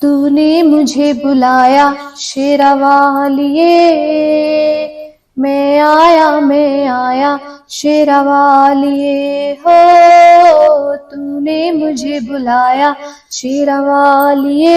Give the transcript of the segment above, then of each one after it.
तूने मुझे बुलाया शेरावालिए, मैं आया शेरावालिए हो। तूने मुझे बुलाया शेरावालिए,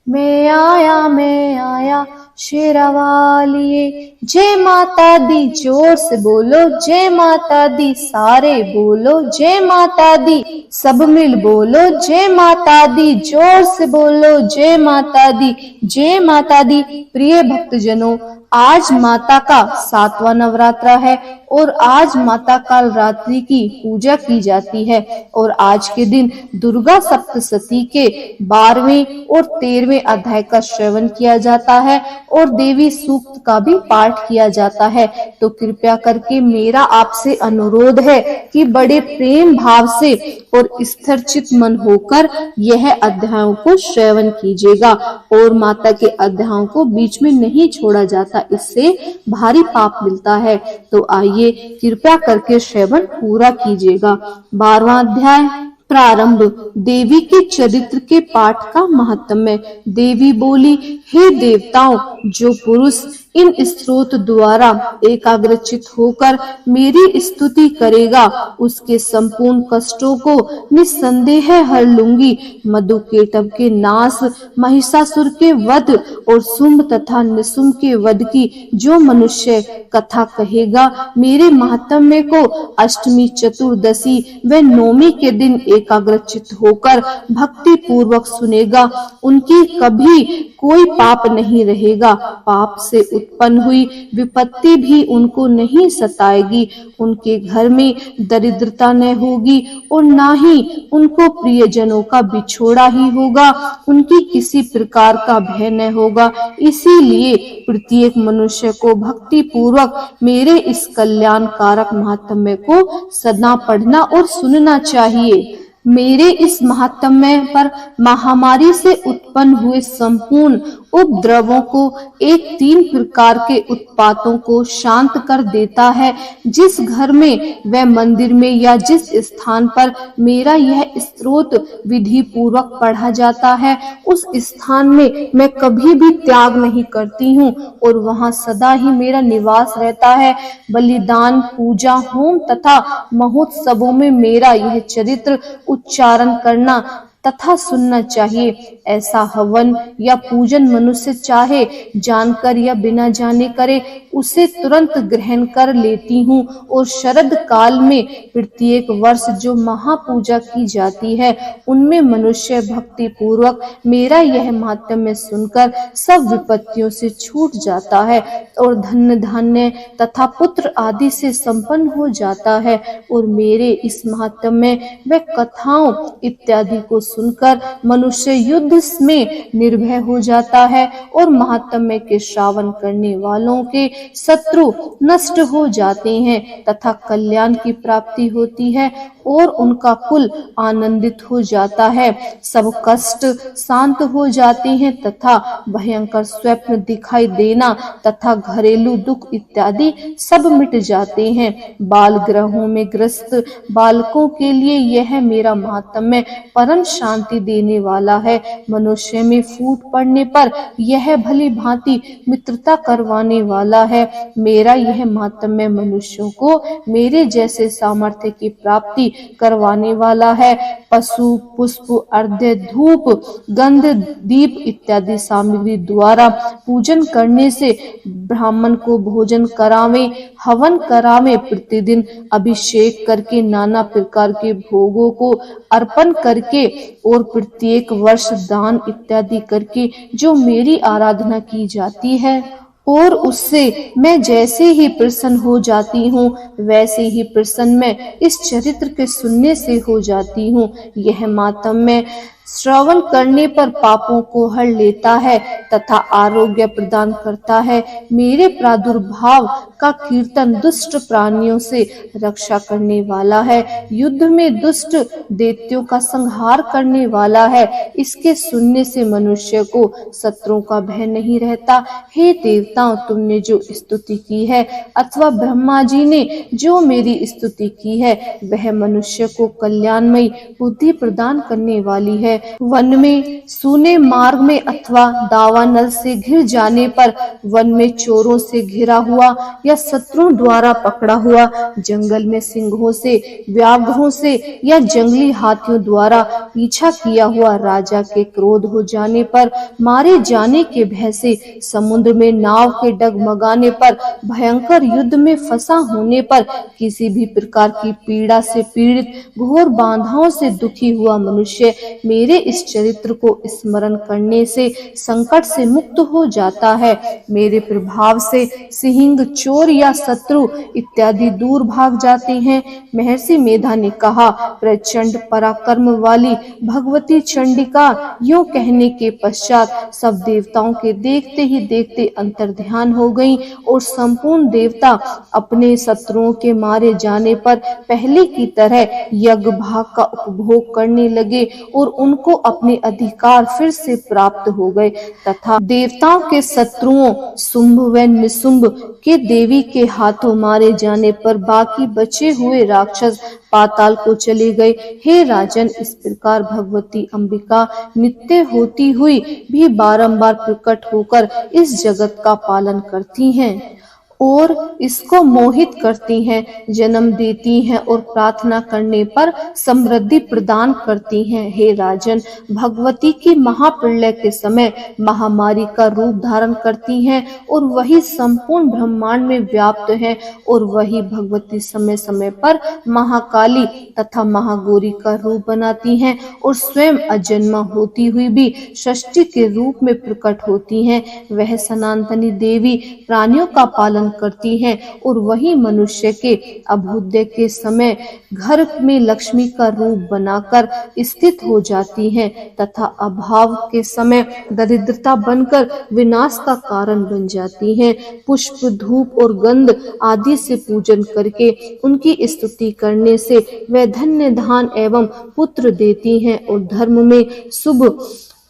मैं आया शेरावालिए। जय माता दी जोर से बोलो, जय माता दी सारे बोलो, जय माता दी सब मिल बोलो, जय माता दी जोर से बोलो, जय माता दी, जय माता दी। प्रिय भक्तजनों, आज माता का 7वां नवरात्रा है और आज माता काल रात्रि की पूजा की जाती है और आज के दिन दुर्गा सप्तशती के 12वें और 13वें अध्याय का श्रवण किया जाता है और देवी सूक्त का भी पाठ किया जाता है। तो कृपया करके मेरा आपसे अनुरोध है कि बड़े प्रेम भाव से और स्थिरचित मन होकर यह अध्यायों को श्रवण कीजिएगा और माता के अध्यायों को बीच में नहीं छोड़ा जाता, इससे भारी पाप मिलता है। तो आइए कृपया करके श्रवण पूरा कीजिएगा। 12वां अध्याय प्रारंभ। देवी के चरित्र के पाठ का महात्म्य। देवी बोली, हे देवताओं, जो पुरुष इन स्तोत्र द्वारा एकाग्रचित होकर मेरी स्तुति करेगा उसके संपूर्ण कष्टों को निस्संदेह हर लूंगी। मधुकेटभ के नाश, महिषासुर के वध और शुंभ तथा निशुंभ के वध की जो मनुष्य कथा कहेगा, मेरे महात्म्य को अष्टमी, चतुर्दशी व नौमी के दिन एकाग्रचित होकर भक्ति पूर्वक सुनेगा, उनकी कभी कोई पाप नहीं रहेगा। पाप से उत्पन्न हुई विपत्ति भी उनको नहीं सताएगी। उनके घर में दरिद्रता न होगी और ना ही उनको प्रियजनों का बिछोड़ा ही होगा। उनकी किसी प्रकार का भय न होगा। इसीलिए प्रत्येक मनुष्य को भक्ति पूर्वक मेरे इस कल्याणकारक महात्म्य को सदा पढ़ना और सुनना चाहिए। मेरे इस महात्म्य पर महामारी से उत्पन्न हुए संपूर्ण उपद्रवों को, एक 3 प्रकार के उत्पातों को शांत कर देता है। जिस घर में व मंदिर में या जिस स्थान पर मेरा यह स्तोत्र विधि पूर्वक पढ़ा जाता है, उस स्थान में मैं कभी भी त्याग नहीं करती हूँ और वहाँ सदा ही मेरा निवास रहता है। बलिदान, पूजा, होम तथा महोत्सवों में मेरा यह चरित्र उच्चारण करना तथा सुनना चाहिए। ऐसा हवन या पूजन मनुष्य चाहे जानकर या बिना जाने करे, उसे तुरंत ग्रहण कर लेती हूँ और शरद काल में प्रत्येक वर्ष जो महापूजा की जाती है, उनमें मनुष्य भक्ति पूर्वक मेरा यह महात्म्य सुनकर सब विपत्तियों से छूट जाता है और धन्य धान्य तथा पुत्र आदि से संपन्न हो जाता है। और मेरे इस महात्म्य व कथाओं इत्यादि को सुनकर मनुष्य युद्ध में निर्भय हो जाता है और महात्म्य के श्रवण करने वालों के शत्रु नष्ट हो जाते हैं तथा कल्याण की प्राप्ति होती है और उनका कुल आनंदित हो जाता है। सब कष्ट शांत हो जाते हैं तथा भयंकर स्वप्न दिखाई देना तथा घरेलू दुख इत्यादि सब मिट जाते हैं। बाल ग्रहों में ग्रस्त बालकों के लिए यह मेरा महात्म्य परम शांति देने वाला है। मनुष्य में फूट पड़ने पर यह भली भांति मित्रता करवाने वाला है। मेरा यह महात्म्य मनुष्यों को मेरे जैसे सामर्थ्य की प्राप्ति करवाने वाला है। पशु, पुष्प, अर्घ्य, धूप, गंध, दीप इत्यादि सामग्री द्वारा पूजन करने से ब्राह्मण को भोजन करावे, हवन करावे, प्रतिदिन अभिषेक करके नाना प्रकार के भोगों को अर्पण करके और प्रत्येक वर्ष दान इत्यादि करके जो मेरी आराधना की जाती है और उससे मैं जैसे ही प्रसन्न हो जाती हूँ, वैसे ही प्रसन्न मैं इस चरित्र के सुनने से हो जाती हूँ। यह महात्म्य श्रवण करने पर पापों को हर लेता है तथा आरोग्य प्रदान करता है। मेरे प्रादुर्भाव का कीर्तन दुष्ट प्राणियों से रक्षा करने वाला है। युद्ध में दुष्ट दैत्यों का संहार करने वाला है। इसके सुनने से मनुष्य को शत्रुओं का भय नहीं रहता। हे देवताओं, तुमने जो स्तुति की है अथवा ब्रह्मा जी ने जो मेरी स्तुति की है, वह मनुष्य को कल्याणमयी बुद्धि प्रदान करने वाली है है। वन में सूने मार्ग में अथवा दावानल से घिर जाने पर, वन में चोरों से घिरा हुआ या शत्रुओं द्वारा पकड़ा हुआ, जंगल में सिंहों से, व्याघ्रों से या जंगली हाथियों द्वारा पीछा किया हुआ राजा के क्रोध हो जाने पर, मारे जाने के भय से, समुद्र में नाव के डगमगाने पर, भयंकर युद्ध में फंसा होने पर, किसी भी प्रकार की पीड़ा से पीड़ित, घोर बाधाओं से दुखी हुआ मनुष्य मेरे इस चरित्र को स्मरण करने से संकट से मुक्त हो जाता है। मेरे प्रभाव से सिंह, चोर या शत्रु इत्यादि दूर भाग जाते हैं। महर्षि मेधा ने कहा, प्रचंड पराक्रम वाली भगवती चंडिका यूं कहने के पश्चात सब देवताओं के देखते ही देखते अंतर्ध्यान हो गईं और संपूर्ण देवता अपने शत्रुओं के मारे जाने पर पहले की तरह यज्ञ भाग का उपभोग करने लगे और उनको अपने अधिकार फिर से प्राप्त हो गए तथा देवताओं के शत्रुओं शुंभ व निशुंभ के देवी के हाथों मारे जाने पर बाकी बचे हुए राक्षस पाताल को चले गए। हे राजन, इस प्रकार भगवती अंबिका नित्य होती हुई भी बारंबार प्रकट होकर इस जगत का पालन करती हैं और इसको मोहित करती हैं, जन्म देती हैं और प्रार्थना करने पर समृद्धि प्रदान करती हैं। हे राजन, भगवती की महाप्रलय के समय महामारी का रूप धारण करती हैं और वही संपूर्ण ब्रह्मांड में व्याप्त है और वही भगवती समय समय पर महाकाली तथा महागौरी का रूप बनाती हैं और स्वयं अजन्मा होती हुई भी षष्ठी के रूप में प्रकट होती हैं। वह सनातनी देवी प्राणियों का पालन करती हैं और वही मनुष्य के अभ्युदय के समय घर में लक्ष्मी का रूप बनाकर स्थित हो जाती हैं तथा अभाव के समय दरिद्रता बनकर विनाश का कारण बन जाती हैं। पुष्प, धूप और गंध आदि से पूजन करके उनकी स्तुति करने से वे धन्य धान एवं पुत्र देती हैं और धर्म में शुभ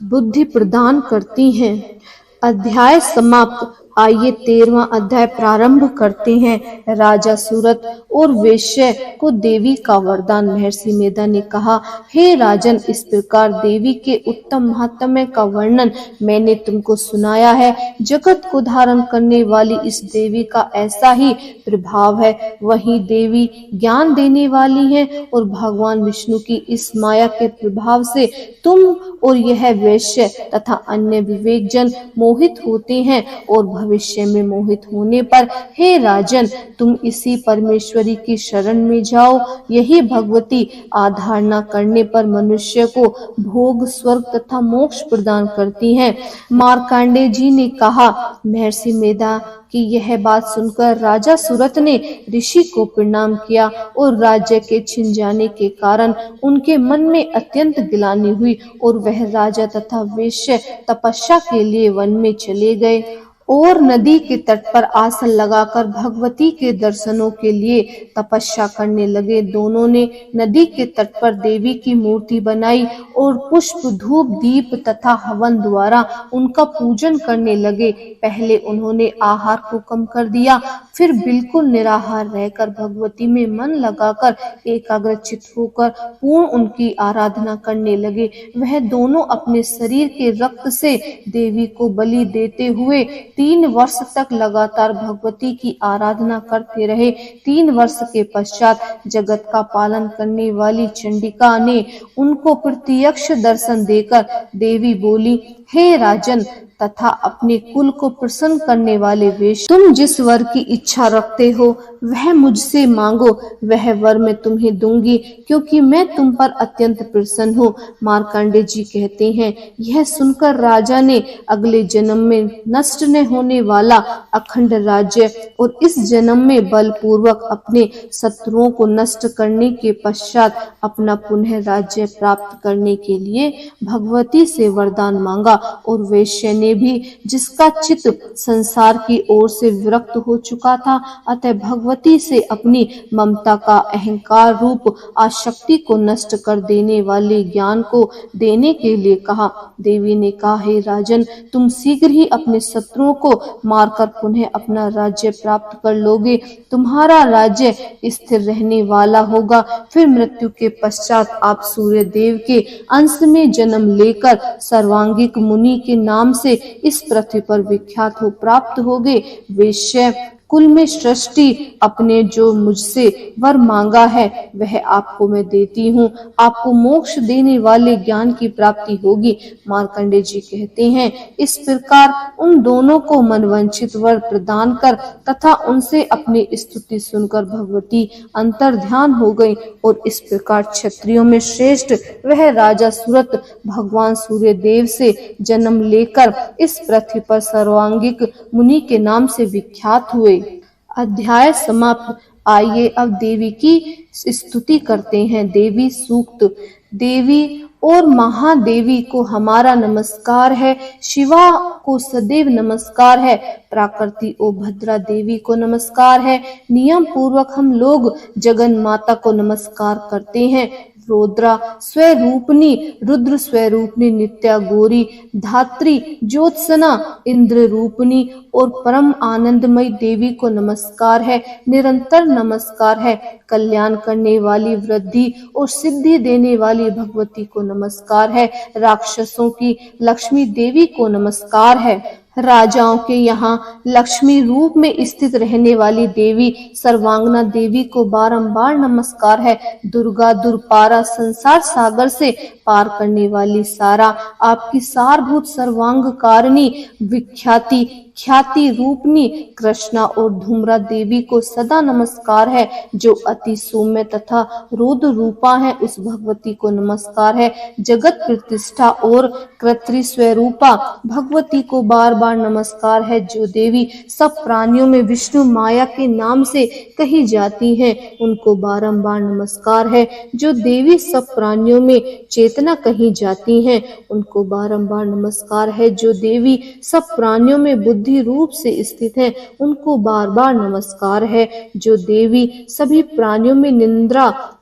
बुद्धि प्रदान करती हैं। अध्याय समाप्त। आइए 13वां अध्याय प्रारंभ करते हैं। राजा सूरत और वेश्य को देवी का वरदान। महर्षि मेधा ने कहा, हे राजन, इस प्रकार देवी के उत्तम महात्म्य का वर्णन मैंने तुमको सुनाया है। जगत को धारण करने वाली इस देवी का ऐसा ही प्रभाव है। वही देवी ज्ञान देने वाली है और भगवान विष्णु की इस माया के प्रभाव से तुम और यह वैश्य तथा अन्य विवेकजन मोहित होते हैं और भविष्य में मोहित होने पर हे राजन, तुम इसी परमेश्वरी की शरण में जाओ। यही भगवती आधारणा करने पर मनुष्य को भोग, स्वर्ग तथा मोक्ष प्रदान करती हैं। मार्कंडेय जी ने कहा, महर्षि मेधा की यह बात सुनकर राजा सूरत ने ऋषि को प्रणाम किया और राज्य के छिन जाने के कारण उनके मन में अत्यंत गिलानी हुई और वह राजा तथा वेश्य तपस्या के लिए वन में चले गए और नदी के तट पर आसन लगाकर भगवती के दर्शनों के लिए तपस्या करने लगे। दोनों ने नदी के तट पर देवी की मूर्ति बनाई और पुष्प, धूप, दीप तथा हवन द्वारा उनका पूजन करने लगे। पहले उन्होंने आहार को कम कर दिया, फिर बिल्कुल निराहार रहकर भगवती में मन लगाकर एकाग्रचित होकर पूर्ण उनकी आराधना करने लगे। वह दोनों अपने शरीर के रक्त से देवी को बलि देते हुए 3 वर्ष तक लगातार भगवती की आराधना करते रहे। 3 वर्ष के पश्चात जगत का पालन करने वाली चंडिका ने उनको प्रत्यक्ष दर्शन देकर देवी बोली, हे राजन तथा अपने कुल को प्रसन्न करने वाले वेश, तुम जिस वर की इच्छा रखते हो वह मुझसे मांगो, वह वर मैं तुम्हें दूंगी, क्योंकि मैं तुम पर अत्यंत प्रसन्न हूँ। मार्कंडेय जी कहते हैं, यह सुनकर राजा ने अगले जन्म में नष्ट न होने वाला अखंड राज्य और इस जन्म में बलपूर्वक अपने शत्रुओं को नष्ट करने के पश्चात अपना पुनः राज्य प्राप्त करने के लिए भगवती से वरदान मांगा और वेश्य ने भी, जिसका चित्त संसार की ओर से विरक्त हो चुका था, अतः भगवती से अपनी ममता का अहंकार रूप आसक्ति को नष्ट कर देने वाले ज्ञान को देने के लिए कहा। देवी ने कहा, हे राजन, तुम शीघ्र ही अपने शत्रुओं को मारकर पुनः अपना राज्य प्राप्त कर लोगे। तुम्हारा राज्य स्थिर रहने वाला होगा। फिर मृत्यु के पश्चात आप सूर्य देव के अंश में जन्म लेकर सर्वांगिक मुनि के नाम से इस पृथ्वी पर विख्यात हो प्राप्त होगे। वैश्य कुल में सृष्टि अपने जो मुझसे वर मांगा है वह आपको मैं देती हूँ। आपको मोक्ष देने वाले ज्ञान की प्राप्ति होगी। मार्कंडेय जी कहते हैं, इस प्रकार उन दोनों को मनवांछित वर प्रदान कर तथा उनसे अपनी स्तुति सुनकर भगवती अंतर ध्यान हो गई और इस प्रकार क्षत्रियों में श्रेष्ठ वह राजा सूरत भगवान सूर्य देव से जन्म लेकर इस पृथ्वी पर सर्वांगिक मुनि के नाम से विख्यात हुए। अध्याय समाप्त। आइए अब देवी की स्तुति करते हैं। देवी सूक्त। देवी और महादेवी को हमारा नमस्कार है। शिवा को सदैव नमस्कार है। प्राकृति और भद्रा देवी को नमस्कार है। नियम पूर्वक हम लोग जगन माता को नमस्कार करते हैं। रुद्रा स्वरूपनी, रुद्र स्वरूपनी नित्या गौरी, धात्री ज्योत्सना, इंद्र रूपनी और परम आनंदमयी देवी को नमस्कार है। निरंतर नमस्कार है। कल्याण करने वाली, वृद्धि और सिद्धि देने वाली भगवती को नमस्कार है। राक्षसों की लक्ष्मी देवी को नमस्कार है। राजाओं के यहाँ लक्ष्मी रूप में स्थित रहने वाली देवी सर्वांगना देवी को बारंबार नमस्कार है। दुर्गा दुर्पारा, संसार सागर से पार करने वाली सारा, आपकी सारभूत सर्वांग कारिणी, विख्याति ख्याति रूपनी कृष्णा और धूम्रा देवी को सदा नमस्कार है। जो अति सौम्य तथा रुद्र रूपा है उस भगवती को नमस्कार है। जगत प्रतिष्ठा और कृत्रि स्वरूपा भगवती को बार बार नमस्कार है। जो देवी सब प्राणियों में विष्णु माया के नाम से कही जाती हैं उनको बारंबार नमस्कार है। जो देवी सब प्राणियों में चेतना कही जाती हैं उनको बारंबार नमस्कार है। जो देवी सब प्राणियों में बुद्धि रूप से स्थित है उनको बार बार नमस्कार है। जो देवी सभी प्राणियों में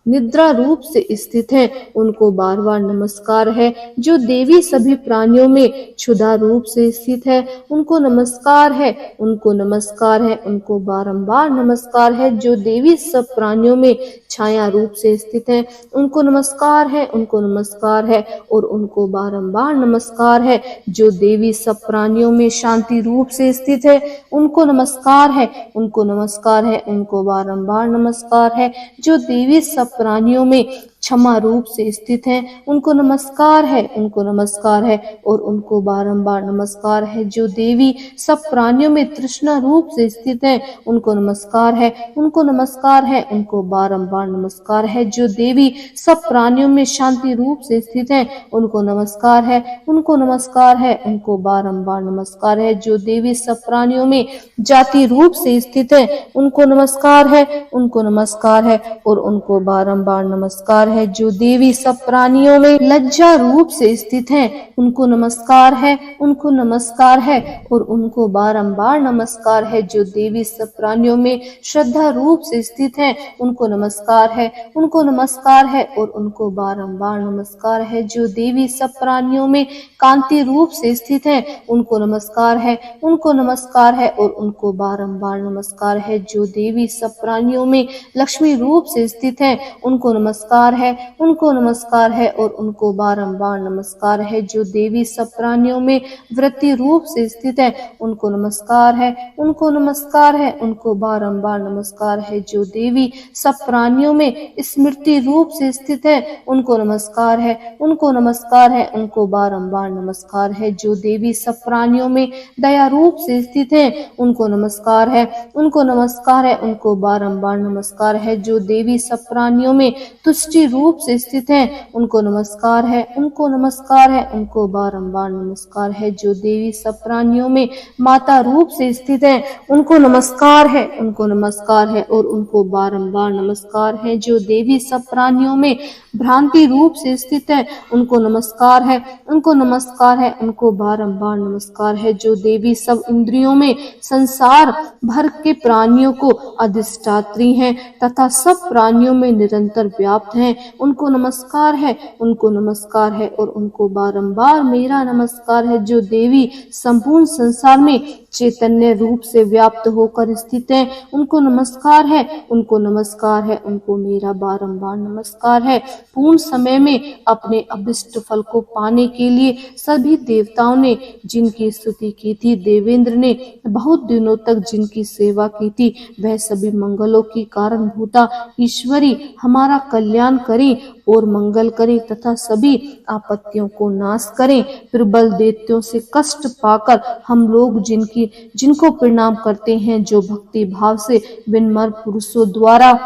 निद्रा रूप से स्थित है उनको बार बार नमस्कार है। जो देवी सभी प्राणियों में क्षुधा रूप से स्थित है उनको नमस्कार है, उनको नमस्कार है, उनको बारंबार नमस्कार है। जो देवी सब प्राणियों में छाया रूप से स्थित है उनको नमस्कार है, उनको नमस्कार है और उनको बारंबार नमस्कार है। जो देवी सब प्राणियों में शांति रूप से स्थित है उनको नमस्कार है, उनको नमस्कार है, उनको बारंबार नमस्कार है। जो देवी सब प्राणियों में क्षमा रूप से स्थित हैं उनको नमस्कार है, उनको नमस्कार है और उनको बारंबार नमस्कार है। जो देवी सब प्राणियों में तृष्णा रूप से स्थित हैं उनको नमस्कार है, उनको नमस्कार है, उनको बारंबार नमस्कार है। जो देवी सब प्राणियों में शांति रूप से स्थित हैं उनको नमस्कार है, उनको नमस्कार है, उनको बारंबार नमस्कार है। जो देवी सब प्राणियों में जाति रूप से स्थित है उनको नमस्कार है, उनको नमस्कार है और उनको बारंबार नमस्कार है। जो देवी सब प्राणियों में लज्जा रूप से स्थित हैं उनको नमस्कार है, उनको नमस्कार है और उनको बारंबार नमस्कार है। जो देवी सब प्राणियों में श्रद्धा रूप से स्थित हैं उनको नमस्कार है, उनको नमस्कार है और उनको बारंबार नमस्कार है। जो देवी सब प्राणियों में कांति रूप से स्थित हैं उनको नमस्कार है, उनको नमस्कार है और उनको बारंबार नमस्कार है। जो देवी सब प्राणियों में लक्ष्मी रूप से स्थित हैं उनको नमस्कार है, उनको नमस्कार है और उनको बारंबार नमस्कार है। जो देवी सब प्राणियों में वृत्ति रूप से स्थित है उनको नमस्कार है, उनको नमस्कार है, उनको बारंबार नमस्कार है। जो देवी सब प्राणियों में स्मृति रूप से स्थित है उनको नमस्कार है, उनको नमस्कार है, उनको बारंबार नमस्कार है। जो देवी सब प्राणियों में दया रूप से स्थित है उनको नमस्कार है, उनको नमस्कार है, उनको बारंबार नमस्कार है। जो देवी सब प्राणियों में तुष्टि रूप से स्थित हैं उनको नमस्कार है, उनको नमस्कार है, उनको बारंबार नमस्कार है। जो देवी सब प्राणियों में माता रूप से स्थित हैं उनको नमस्कार है, उनको नमस्कार है और उनको बारंबार नमस्कार है। जो देवी सब प्राणियों में भ्रांति रूप से स्थित है उनको नमस्कार है, उनको नमस्कार है, उनको बारंबार नमस्कार है। जो देवी सब इंद्रियों में संसार भर के प्राणियों को अधिष्ठात्री हैं तथा सब प्राणियों में निरंतर व्याप्त हैं उनको नमस्कार है, उनको नमस्कार है और उनको बारंबार मेरा नमस्कार है। जो देवी संपूर्ण संसार में चैतन्य रूप से व्याप्त होकर स्थित है, उनको नमस्कार है, उनको नमस्कार है, उनको मेरा बारंबार नमस्कार है। पूर्ण समय में अपने अभिष्ट फल को पाने के लिए सभी देवताओं ने जिनकी स्तुति की थी, देवेंद्र ने बहुत दिनों तक जिनकी सेवा की थी, वह सभी मंगलों की कारणभूता ईश्वरी हमारा कल्याण करें और मंगल करें तथा सभी आपत्तियों को नाश करें। फिर बल दैत्यों से कष्ट पाकर हम लोग जिनको प्रणाम करते हैं, जो भक्ति भाव से विनम्र पुरुषों द्वारा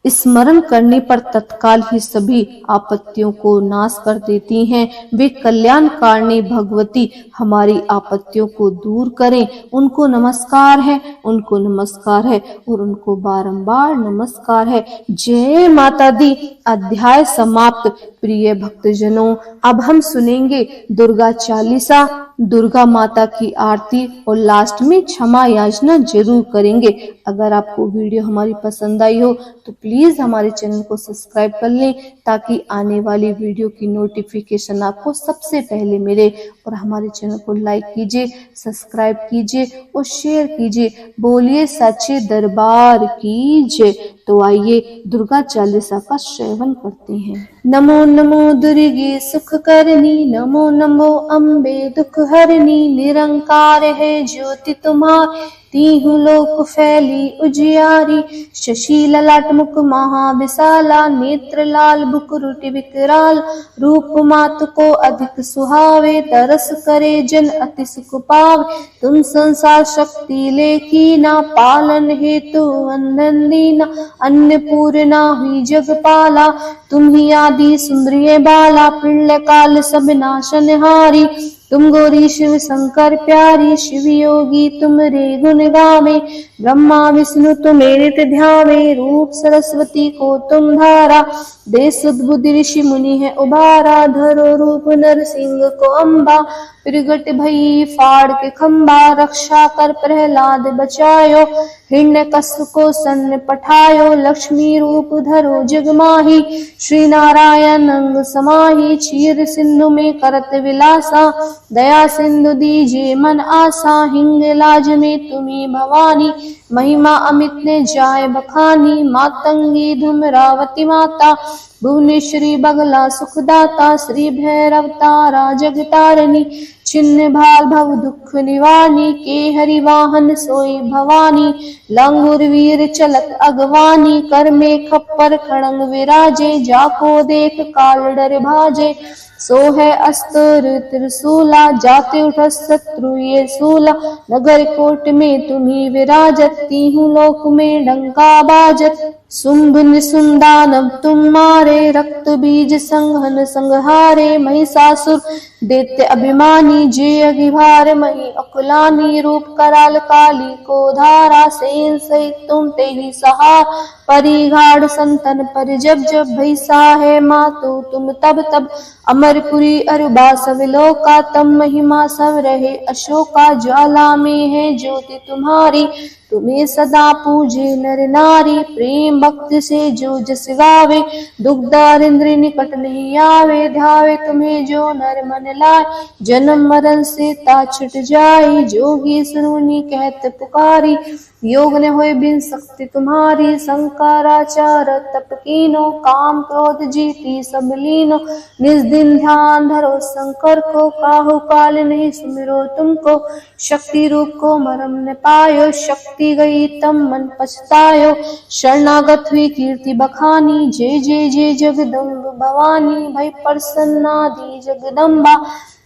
स्मरण करने पर तत्काल ही सभी आपत्तियों को नाश कर देती हैं, वे कल्याणकारिणी भगवती हमारी आपत्तियों को दूर करें। उनको नमस्कार है, उनको नमस्कार है और उनको बारंबार नमस्कार है। जय माता दी। अध्याय समाप्त। प्रिय भक्तजनों, अब हम सुनेंगे दुर्गा चालीसा, दुर्गा माता की आरती और लास्ट में क्षमा याचना जरूर करेंगे। अगर आपको वीडियो हमारी पसंद आई हो तो प्लीज हमारे चैनल को सब्सक्राइब कर लें, ताकि आने वाली वीडियो की नोटिफिकेशन आपको सबसे पहले मिले। और हमारे चैनल को लाइक कीजिए, सब्सक्राइब कीजिए और शेयर कीजिए। बोलिए सच्चे दरबार की जय। तो आइए दुर्गा चालीसा का श्रवण करते हैं। नमो नमो दुर्गे सुख करनी, नमो नमो अम्बे दुख हरनी। निरंकार है ज्योति तुम्हारी, तीहू लोक फैली उजियारी। शशि ललाट मुख महाविशाला, नेत्र लाल बुकुरुट विकराल। रूप मात को अधिक सुहावे, तरस करे जन अति सुख पावे। तुम संसार शक्ति लेकीना, पालन हेतु वंदन दीना। अन्नपूर्णा हुई जगपाला, तुम ही आदि सुंदरी बाला। प्रलय काल सब नाशनहारी, तुम गौरी शिव शंकर प्यारी। शिव योगी तुम रे गुण गावे, ब्रह्मा विष्णु तुम्हें नित ध्यावे। रूप सरस्वती को तुम धारा, दे सुध बुद्धि ऋषि मुनि है उबारा। धरो रूप नरसिंह को अम्बा, प्रगट भई फाड़ के खंबा। रक्षा कर प्रहलाद बचायो, हिरण्यकश्यप को सन्न पठायो। लक्ष्मी रूप धरो जग माही, श्री नारायण अंग समाही। क्षीर सिंधु में करत विलासा, दया सिंधु दीजिए मन आसा। हिंग लाज में तुम्ही भवानी, महिमा अमित ने जाय बखानी। मातंगी धूमरावती माता, भुवनेश्वरी बगला सुखदाता। श्री भैरव तारा जगतारिणी, छिन्न भाल भव दुख निवारणी। के हरि वाहन सोई भवानी, लंगुर वीर चलत अगवानी। कर में खप्पर खड़ंग विराजे, जाको देख काल डर भाजे। सो है अस्त्र त्रिशूला, जाते उठ शत्रु ये सूला। नगर कोट में तुम्ही विराजत, तीहू लोक में डंका बाजत। शुंभ निशुंभ दानव तुम मारे, रक्त बीज संघन संहारे। महिषासुर दैत्य अभिमानी, जे अगिभार मही अकुलानी। रूप कराल काली को धारा, सेन सहित तुम ते ही सहार। परिघाड़ संतन पर जब जब, भैसा है मातु तुम तब तब। अमरपुरी अरुबा सब लोका, तम महिमा सब रहे अशोका। ज्वाला में है ज्योति तुम्हारी, तुम्हें सदा पूजे नर नारी। प्रेम भक्ति से जो जस गावे, दुखदार इंद्र निकट नहीं आवे। ध्यावे तुम्हें जो नर मन लाए, जन्म मरण से ता छुट जाए। जोगी सुनी कहत पुकारी, योग ने होए बिन शक्ति तुम्हारी। शंकराचार तप कीनो, काम क्रोध जीती सब लीनो। निज दिन ध्यान धरो शंकर को, काहू काल नहीं सुमिरो तुमको। शक्ति रूप को मरम न पायो, शक्ति गई तम मन पछतायो। शरणागत हुई कीर्ति बखानी, जय जय जय जगदम्ब भवानी। भई प्रसन्ना दी जगदम्बा,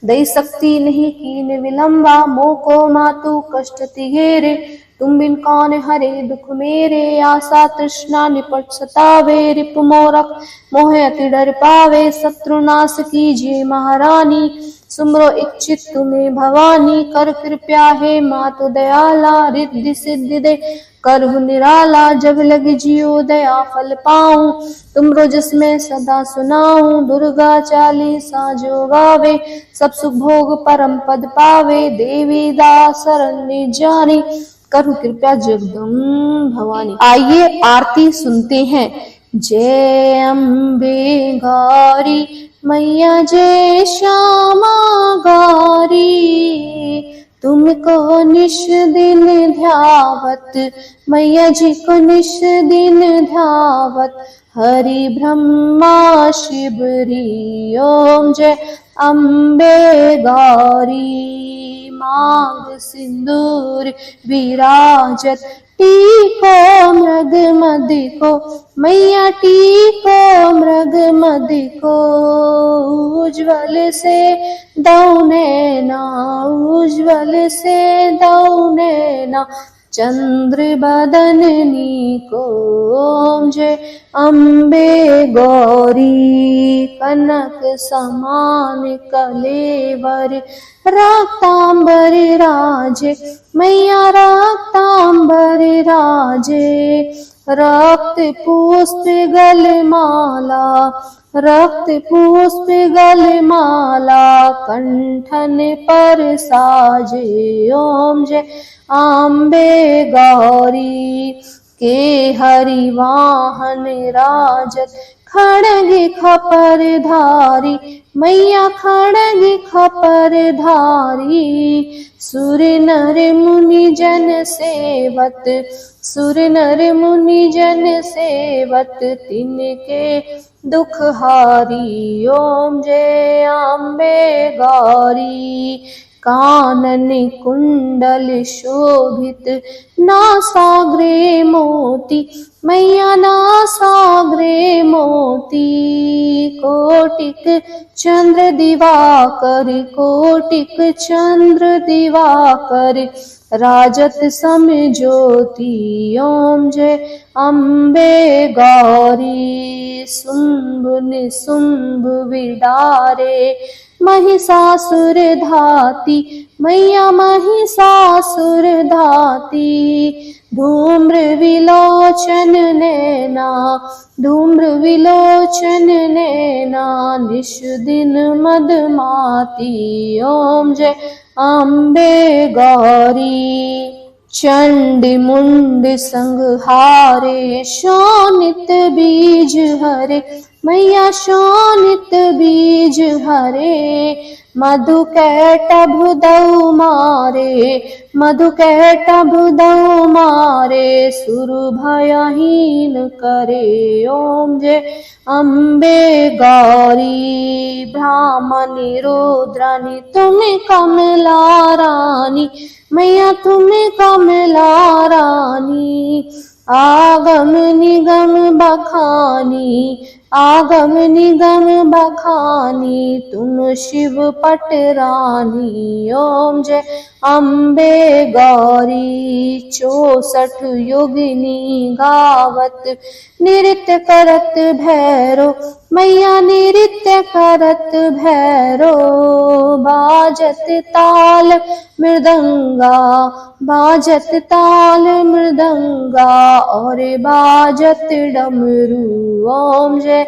दई शक्ति नहीं कीन विलंबा। मोको मातु कष्ट तिगेरे, तुम बिन कौन हरे दुख मेरे। आशा तृष्णा निपट सतावे, रिप मोरक मोह अति डर पावे। शत्रुनाश कीजिए महारानी, सुमरो इच्छित तुम्हें भवानी। कर कृपया है मातु दयाला, रिद्धि सिद्धि दे करहु निराला। जब लग जियो दया फल पाऊं, तुम रोजस में सदा सुनाऊं। दुर्गा चालीसा जो गावे, सब सुख भोग परम पद पावे। देवी दास शरण जानी, करहु कृपया जगदम्ब भवानी। आइए आरती सुनते हैं। जय अम्बे गौरी मैया जय श्यामा गौरी, तुमको निश दिन ध्यावत मैया जी को निश दिन ध्यावत, हरि ब्रह्मा शिवरी ओम जय अम्बे गौरी। मांग सिंदूर विराजत टीको मृग मदिको मैया टीको मृग मदिको, उज्ज्वल से दौने ना उज्ज्वल से दौने ना, चंद्र बदननी को ओम जय अम्बे गौरी। कनक समान कलेवर रक्तांबर राजे मैया रक्तांबर राजे, रक्त पुष्प गलमाला रक्त पुष्प गलमाला, कंठन पर साजे ओम जय अम्बे गौरी। के हरि वाहन राजत खड़ग खपर धारी मैया खड़ग खपर धारी, सुर नर मुनि जन सेवत सुर नर मुनि जन सेवत, तिनके दुख हारी ओम जय अम्बे गौरी। कानन कुंडल शोभित नासाग्रे मोती मैया नासाग्रे मोती, कोटिक चंद्र दिवाकर कोटिक चंद्र दिवाकर, राजत सम ज्योति ओम जय अम्बे गौरी। शुंभ निशुंभ विडारे महिषासुर धाती मैया महिषासुर धाती, धूम्र विलोचन नैना धूम्र विलोचन नैना, निश दिन मदमाती ओम जय अम्बे गौरी। चंडी मुंड संहारे शोणित बीज हरे मैया शोणित बीज हरे, मधु कैटभ दौ मारे मधु कैटभ दौ मारे, सुर भयहीन करे ओम जय अम्बे गौरी। ब्राह्मणी रुद्रानी तुम कमला रानी मैया तुम कमला रानी, आगम निगम बखानी आगम निगम बखानी, तुम शिव पट रानी ओम जय अम्बे गौरी। 64 योगिनी गावत नृत्य करत भैरो मैया नृत्य करत भैरो, बाजत ताल मृदंगा बाजत ताल मृदंगा, और बाजत डमरू ओम जय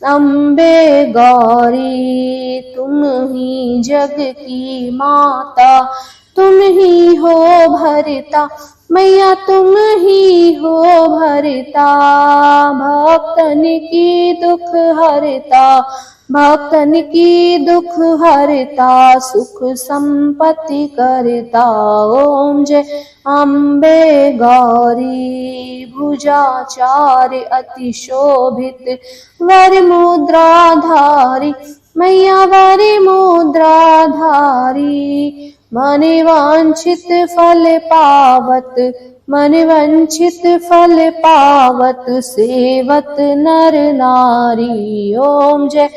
अम्बे गौरी। तुम ही जग की माता तुम ही हो भरता मैया तुम ही हो भरता, भक्तन की दुख हरता भक्तन की दुख हरता, सुख संपत्ति करता ओम जय अम्बे गौरी। भुजाचार्य अति शोभित वर मुद्राधारी मैया वर मुद्राधारी, मन वांछित फल पावत मन वंचित फल पावत, सेवत नर नारी ओम जय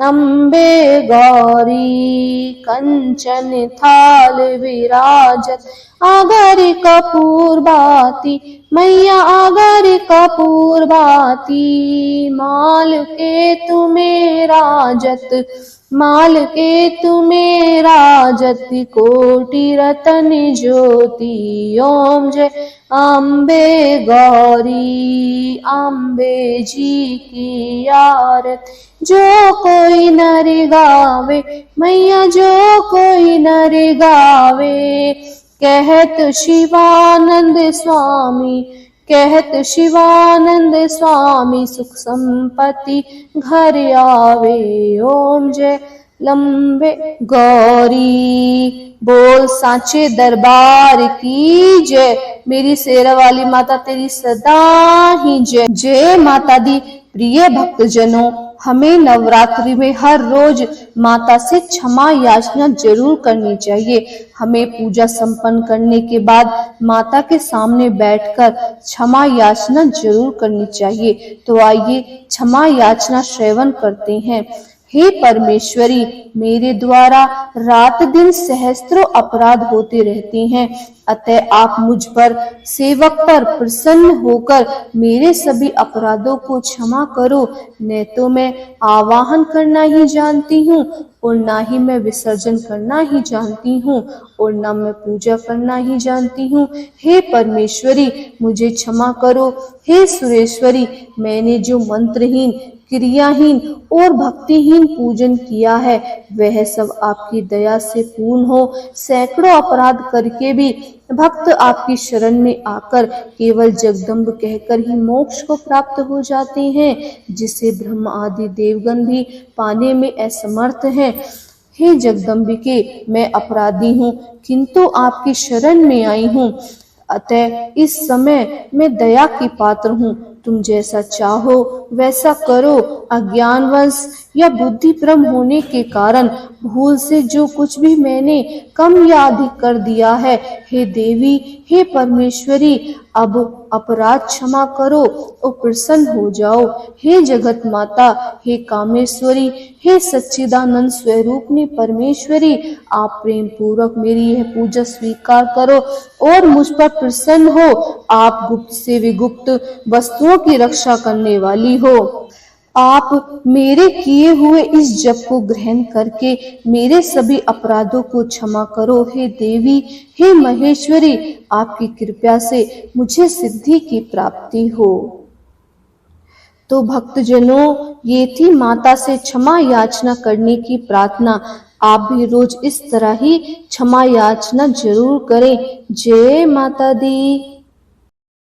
अम्बे गौरी। कंचन थाल विराजत आगर कपूर बाती मैया आगर कपूर बाती, माल के तुम्हें राजत माल के तुम्हें राजत, कोटि रतन ज्योति ओम जय अम्बे गौरी। अम्बे जी की आरत जो कोई नर गावे मैया जो कोई नर गावे, कहत शिवानंद स्वामी कहत शिवानंद स्वामी सुख संपत्ति घर आवे। ओम जय लंबे गौरी। बोल सांचे दरबार की जय। मेरी शेरा वाली माता तेरी सदा ही जय। जय माता दी। प्रिय भक्तजनों, हमें नवरात्रि में हर रोज माता से क्षमा याचना जरूर करनी चाहिए। हमें पूजा संपन्न करने के बाद माता के सामने बैठकर क्षमा याचना जरूर करनी चाहिए। तो आइए क्षमा याचना श्रवण करते हैं। हे परमेश्वरी, मेरे द्वारा रात दिन सहस्त्रों अपराध होते रहते हैं, अतः आप मुझ पर, सेवक पर प्रसन्न होकर मेरे सभी अपराधों को क्षमा करो। न तो मैं आवाहन करना ही जानती हूँ और ना ही मैं विसर्जन करना ही जानती हूँ और ना मैं पूजा करना ही जानती हूँ। हे परमेश्वरी, मुझे क्षमा करो। हे सुरेश्वरी, मैंने जो मंत्रहीन, क्रियाहीन और भक्तिहीन पूजन किया है वह सब आपकी दया से पूर्ण हो। सैकड़ों अपराध करके भी भक्त आपकी शरण में आकर केवल जगदम्ब कहकर ही मोक्ष को प्राप्त हो जाते हैं, जिसे ब्रह्म आदि देवगण भी पाने में असमर्थ हैं। हे जगदम्बिके, मैं अपराधी हूँ किंतु आपकी शरण में आई हूँ, अतः इस समय मैं दया की पात्र हूँ। तुम जैसा चाहो वैसा करो। अज्ञानवश या बुद्धिभ्रम होने के कारण भूल से जो कुछ भी मैंने कम या अधिक कर दिया है, हे देवी, हे परमेश्वरी, अब अपराध क्षमा करो और प्रसन्न हो जाओ। हे जगत माता, हे कामेश्वरी, हे सच्चिदानंद स्वरूपनी परमेश्वरी, आप प्रेम पूर्वक मेरी यह पूजा स्वीकार करो और मुझ पर प्रसन्न हो। आप गुप्त से विगुप्त वस्तुओं की रक्षा करने वाली हो। आप मेरे किए हुए इस जप को ग्रहण करके मेरे सभी अपराधों को क्षमा करो। हे देवी, हे महेश्वरी, आपकी कृपा से मुझे सिद्धि की प्राप्ति हो। तो भक्तजनों, ये थी माता से क्षमा याचना करने की प्रार्थना। आप भी रोज इस तरह ही क्षमा याचना जरूर करें। जय माता दी।